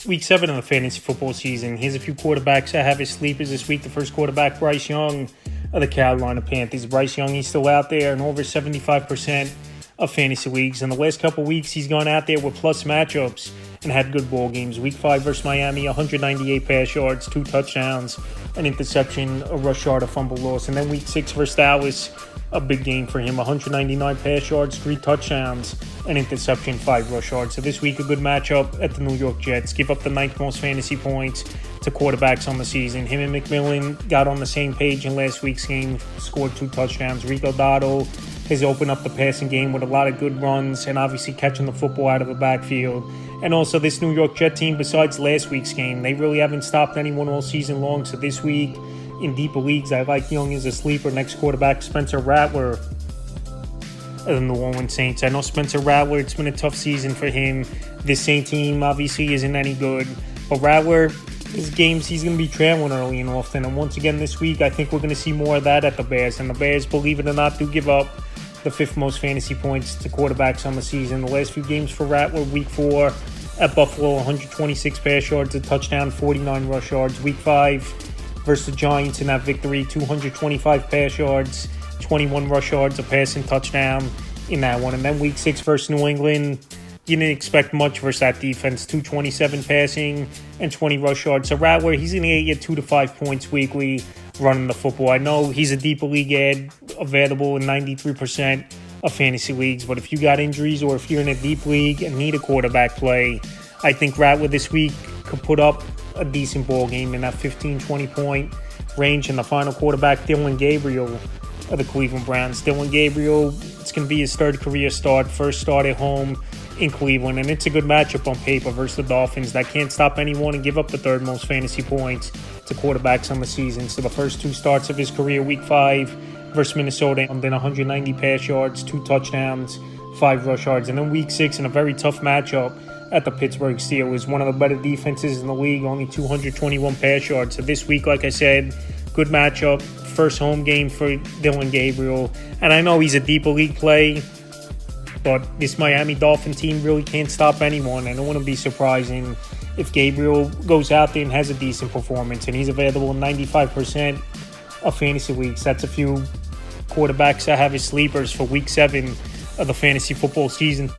Week 7 of the fantasy football season. Here's a few quarterbacks I have as sleepers this week. The first quarterback, Bryce Young of the Carolina Panthers. Bryce Young, he's still out there in over 75% of fantasy leagues. In the last couple weeks, he's gone out there with plus matchups and had good ball games. Week 5 versus Miami, 198 pass yards, 2 touchdowns, an interception, a rush yard, a fumble loss. And then Week 6 versus Dallas, a big game for him, 199 pass yards, 3 touchdowns, an interception, 5 rush yards. So this week, a good matchup at the New York Jets. Give up the 9th most fantasy points to quarterbacks on the season. Him and McMillan got on the same page in last week's game, scored 2 touchdowns. Rico Dotto has opened up the passing game with a lot of good runs and obviously catching the football out of the backfield. And also this New York Jet team, besides last week's game, they really haven't stopped anyone all season long. So this week, in deeper leagues, I like Young as a sleeper. Next quarterback, Spencer Rattler of the New Orleans Saints. I know Spencer Rattler, it's been a tough season for him. This Saint team obviously isn't any good. But Rattler, his games, he's going to be trailing early and often. And once again this week, I think we're going to see more of that at the Bears. And the Bears, believe it or not, do give up the 5th most fantasy points to quarterbacks on the season. The last few games for Rattler, Week 4 at Buffalo, 126 pass yards, a touchdown, 49 rush yards. Week 5 versus the Giants in that victory, 225 pass yards, 21 rush yards, a passing touchdown in that one. And then Week 6 versus New England, you didn't expect much versus that defense, 227 passing and 20 rush yards. So Rattler, he's going to get you 2 to 5 points weekly running the football. I know he's a deeper league ad available in 93% of fantasy leagues, but if you got injuries or if you're in a deep league and need a quarterback play, I think Rattler this week could put up a decent ball game in that 15-20 point range. And the final quarterback, Dillon Gabriel of the Cleveland Browns. Dillon Gabriel, it's going to be his 3rd career start, first start at home in Cleveland, and it's a good matchup on paper versus the Dolphins that can't stop anyone and give up the 3rd most fantasy points to quarterbacks on the season. So the first 2 starts of his career, Week 5 versus Minnesota, and then 190 pass yards, 2 touchdowns, 5 rush yards. And then Week 6 in a very tough matchup at the Pittsburgh Steelers, one of the better defenses in the league, only 221 pass yards. So this week, like I said, good matchup, first home game for Dillon Gabriel. And I know he's a deeper league play, but this Miami Dolphin team really can't stop anyone. And it wouldn't be surprising if Gabriel goes out there and has a decent performance. And he's available in 95% of fantasy leagues. That's a few quarterbacks I have as sleepers for Week 7 of the fantasy football season.